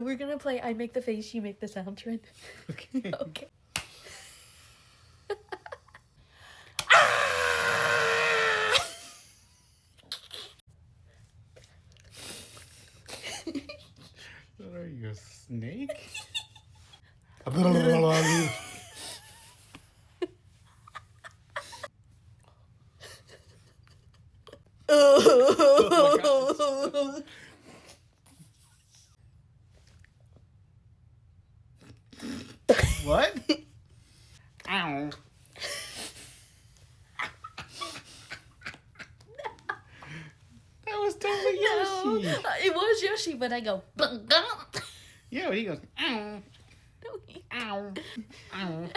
We're gonna play I make the face, you make the sound, Trent. Okay. Okay. What are you, a snake? What? Ow. That was totally No, Yoshi. it was Yoshi, but I go. Yeah, he goes, ow, No, he- ow, ow.